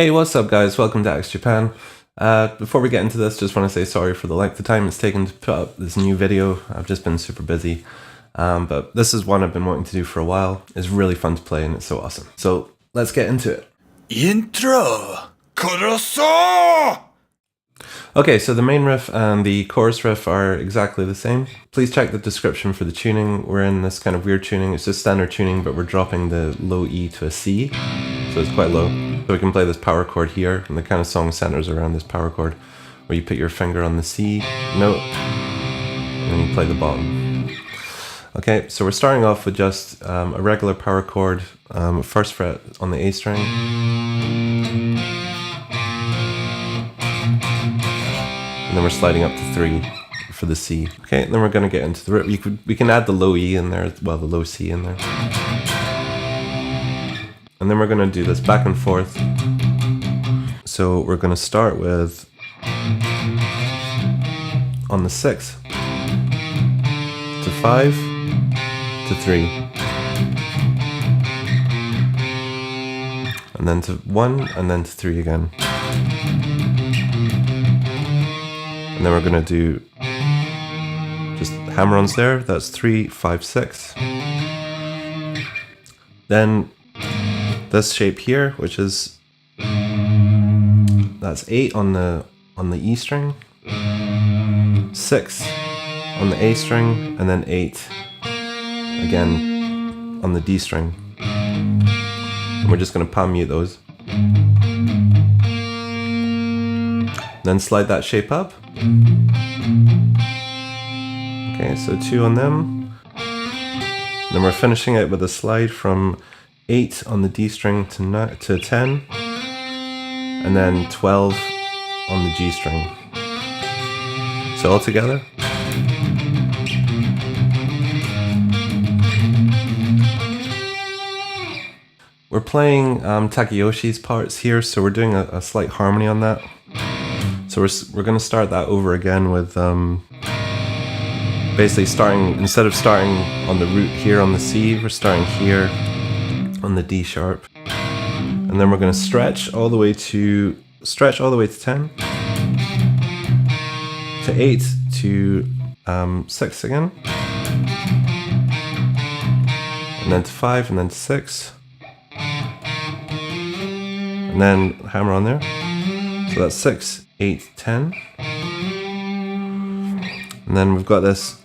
Hey, what's up guys? Welcome to Axe Japan. Before we get into this, just want to say sorry for the length of time it's taken to put up this new video. I've just been super busy. But this is one I've been wanting to do for a while. It's really fun to play and it's so awesome. So let's get into it. Intro! Koroso! Okay, so the main riff and the chorus riff are exactly the same. Please check the description for the tuning. We're in this kind of weird tuning. It's just standard tuning, but we're dropping the low E to a C. So it's quite low. So we can play this power chord here, and the kind of song centers around this power chord, where you put your finger on the C note, and then you play the bottom. Okay, so we're starting off with just a regular power chord, first fret on the A string. And then we're sliding up to 3 for the C. Okay, and then we're going to get into the riff. We can add the low E in there, well, the low C in there. And then we're going to do this back and forth. So we're going to start with, on the 6, to 5, to 3. And then to 1, and then to 3 again. And then we're going to do just hammer-ons there. That's 3, 5, 6. Then this shape here, which is that's 8 on the E string, 6 on the A string, and then 8 again on the D string. And we're just going to palm mute those. Then slide that shape up. Okay, so 2 on them. Then we're finishing it with a slide from 8 on the D string to 10, and then 12 on the G string. So all together. We're playing Takeyoshi's parts here, so we're doing a slight harmony on that. So we're going to start that over again with basically starting, instead of starting on the root here on the C, we're starting here on the D sharp. And then we're going to stretch all the way to 10, to 8, to 6 again, and then to 5, and then to 6, and then hammer on there. So that's 6, 8, 10. And then we've got this,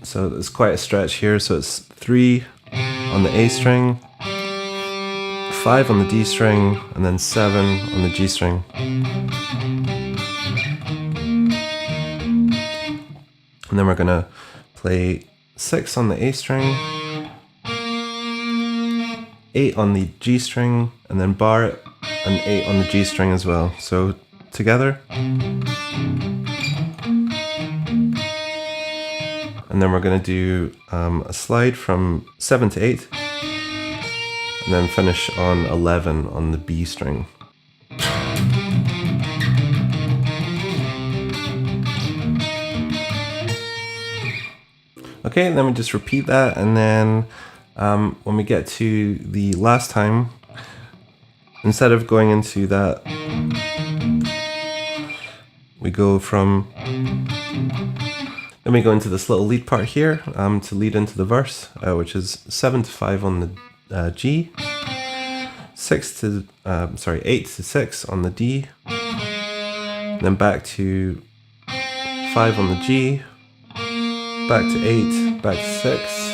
so there's quite a stretch here, so it's 3 on the A string, 5 on the D string, and then 7 on the G string. And then we're gonna play 6 on the A string, 8 on the G string, and then bar it, and 8 on the G string as well. So together. And then we're going to do a slide from 7 to 8, and then finish on 11 on the B string. Okay, and then we just repeat that, and then when we get to the last time, instead of going into that, we go from, then we go into this little lead part here to lead into the verse, which is 7 to 5 on the G, 8 to 6 on the D, then back to 5 on the G, back to 8, back to 6,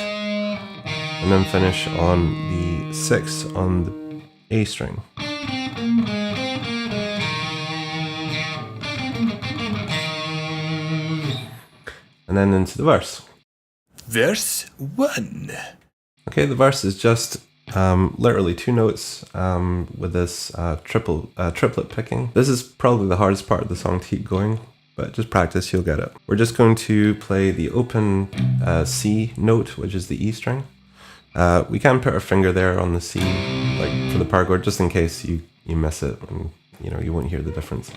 and then finish on the 6 on the A string. And then into the verse. Verse 1. Okay, the verse is just literally 2 notes with this triplet picking. This is probably the hardest part of the song to keep going, but just practice, you'll get it. We're just going to play the open C note, which is the E string. We can put our finger there on the C, like for the power chord, just in case you miss it and you won't hear the difference.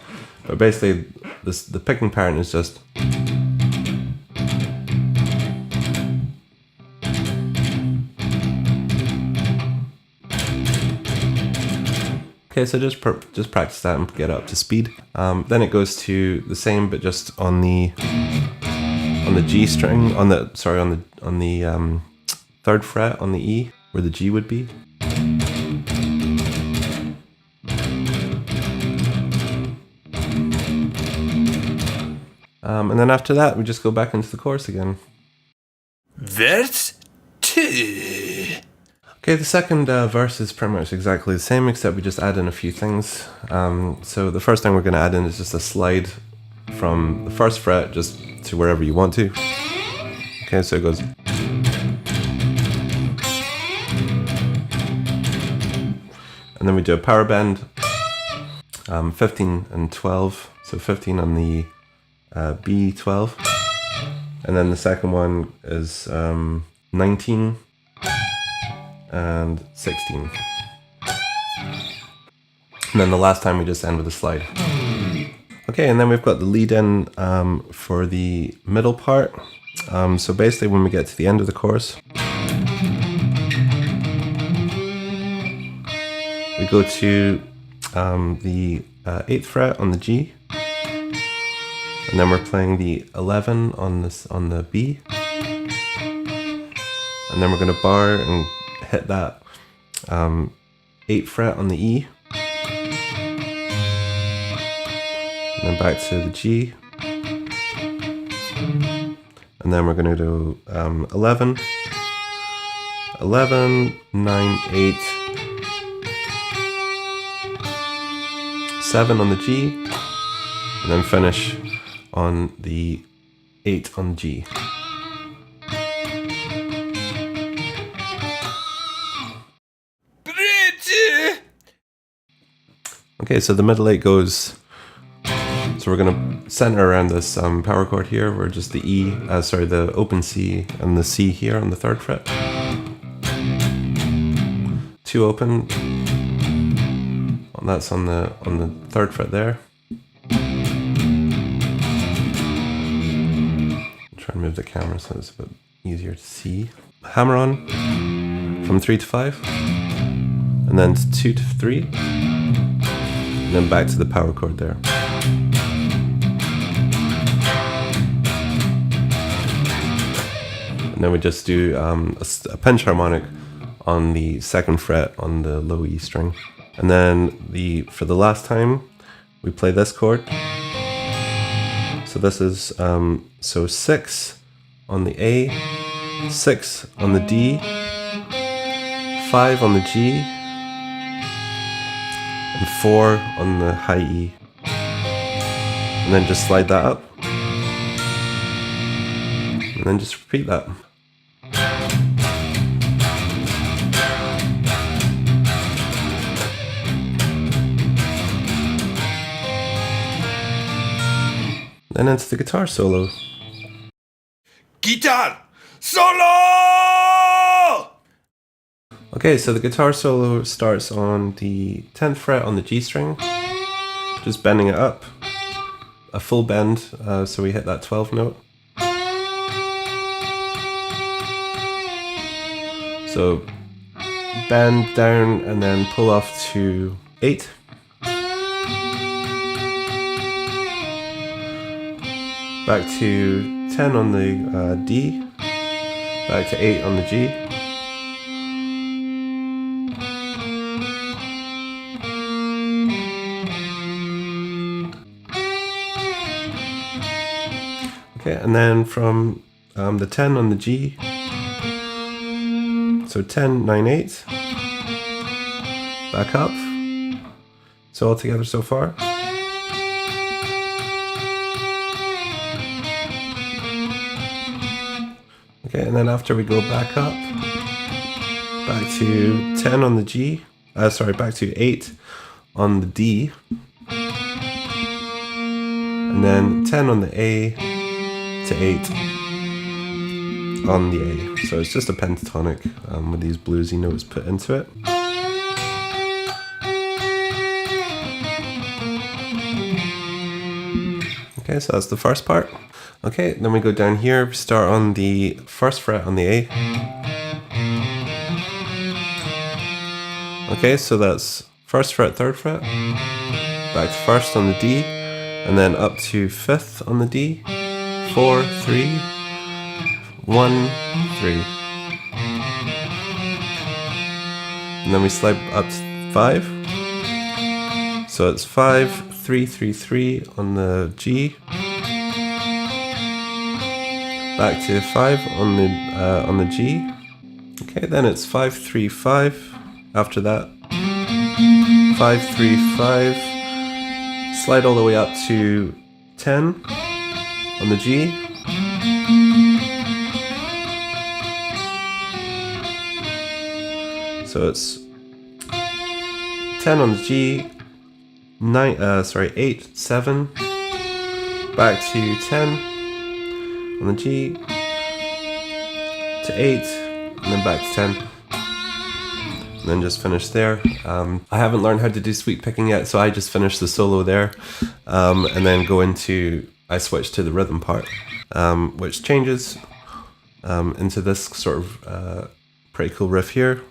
But basically, the picking pattern is just. Okay, so just practice that and get up to speed. Then it goes to the same, but just on the G string, on the 3rd fret on the E, where the G would be. And then after that, we just go back into the chorus again. Verse 2. Okay, the second verse is pretty much exactly the same, except we just add in a few things. So the first thing we're going to add in is just a slide from the 1st fret just to wherever you want to. Okay, so it goes. And then we do a power bend, 15 and 12, so 15 on the B12. And then the second one is 19 and 16. And then the last time we just end with a slide. Okay, and then we've got the lead in for the middle part. So basically when we get to the end of the chorus, we go to the 8th fret on the G, and then we're playing the 11 on the B, and then we're going to bar and hit that 8th fret on the E, and then back to the G, and then we're going to do 11, 9, 8, 7 on the G, and then finish on the 8 on the G. Okay, so the middle 8 goes, so we're going to center around this power chord here, where just the the open C and the C here on the 3rd fret. 2 open, that's on the 3rd fret there. Try and move the camera so it's a bit easier to see. Hammer on from 3 to 5, and then 2 to 3, and then back to the power chord there. And then we just do a pinch harmonic on the 2nd fret on the low E string. And then for the last time, we play this chord. So this is 6 on the A, 6 on the D, 5 on the G, and 4 on the high E. And then just slide that up. And then just repeat that. Then into the guitar solo. Guitar solo! Okay, so the guitar solo starts on the 10th fret on the G string, just bending it up, a full bend, so we hit that 12 note. So bend down and then pull off to 8. Back to 10 on the D, back to 8 on the G. Okay, and then from the 10 on the G, so 10, 9, 8, back up, so all together so far. Okay, and then after we go back up, back to 10 on the G, back to 8 on the D, and then 10 on the A to 8 on the A. So it's just a pentatonic with these bluesy notes put into it. Okay, so that's the first part. Okay, then we go down here, we start on the 1st fret on the A. Okay, so that's 1st fret, 3rd fret, back to 1st on the D, and then up to 5th on the D, 4, 3, 1, 3. And then we slide up to 5. So it's 5, 3, 3, 3 on the G, back to 5 on the G. Okay, then it's 5, 3, 5. After that, 5, 3, 5. Slide all the way up to 10 on the G. So it's 10 on the G, 8, 7, back to 10 on the G, to 8, and then back to 10, and then just finish there. I haven't learned how to do sweep picking yet, so I just finished the solo there, and then I switch to the rhythm part, which changes into this sort of pretty cool riff here.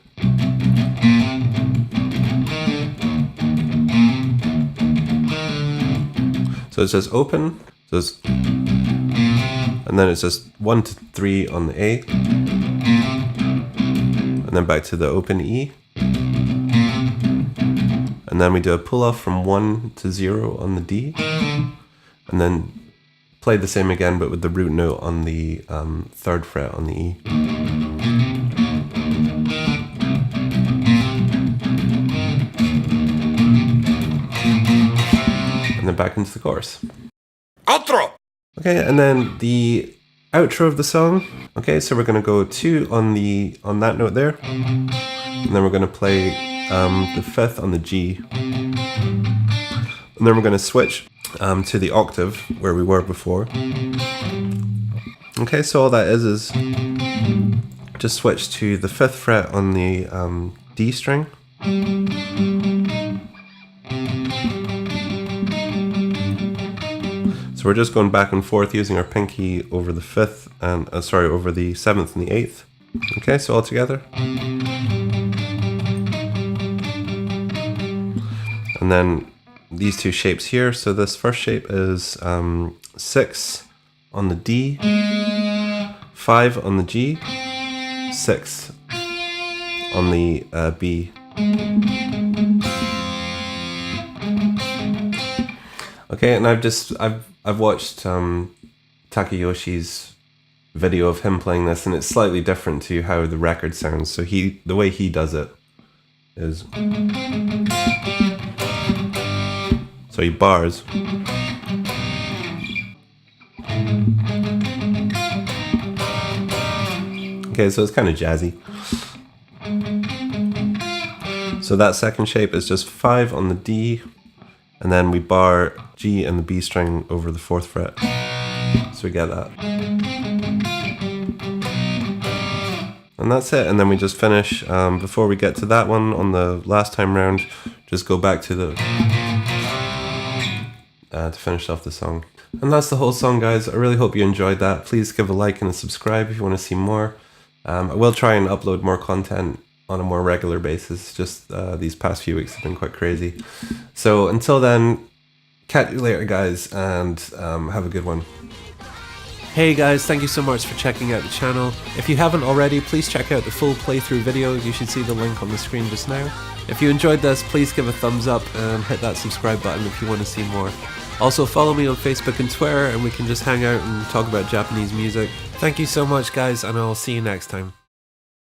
So it's just open, and then it's just 1 to 3 on the A, and then back to the open E, and then we do a pull off from 1 to 0 on the D, and then play the same again but with the root note on the 3rd fret on the E. And then back into the chorus. Outro! Okay, and then the outro of the song. Okay, so we're going to go 2 on that note there, and then we're going to play the 5th on the G, and then we're going to switch to the octave where we were before. Okay, so all that is just switch to the 5th fret on the D string. So we're just going back and forth using our pinky over the 5th and over the 7th and the 8th. Okay, so all together. And then these two shapes here. So this first shape is 6 on the D, 5 on the G, 6 on the B. Okay, and I've watched Takayoshi's video of him playing this, and it's slightly different to how the record sounds. So the way he does it is, so he bars. Okay, so it's kind of jazzy. So that second shape is just 5 on the D, and then we bar G and the B string over the 4th fret. So we get that. And that's it. And then we just finish, before we get to that one on the last time round, just go back to to finish off the song. And that's the whole song, guys. I really hope you enjoyed that. Please give a like and a subscribe if you want to see more. I will try and upload more content on a more regular basis. Just these past few weeks have been quite crazy. So until then, catch you later, guys, and have a good one. Hey guys, thank you so much for checking out the channel. If you haven't already, please check out the full playthrough video. You should see the link on the screen just now. If you enjoyed this, please give a thumbs up and hit that subscribe button if you want to see more. Also follow me on Facebook and Twitter, and we can just hang out and talk about Japanese music. Thank you so much, guys, and I'll see you next time.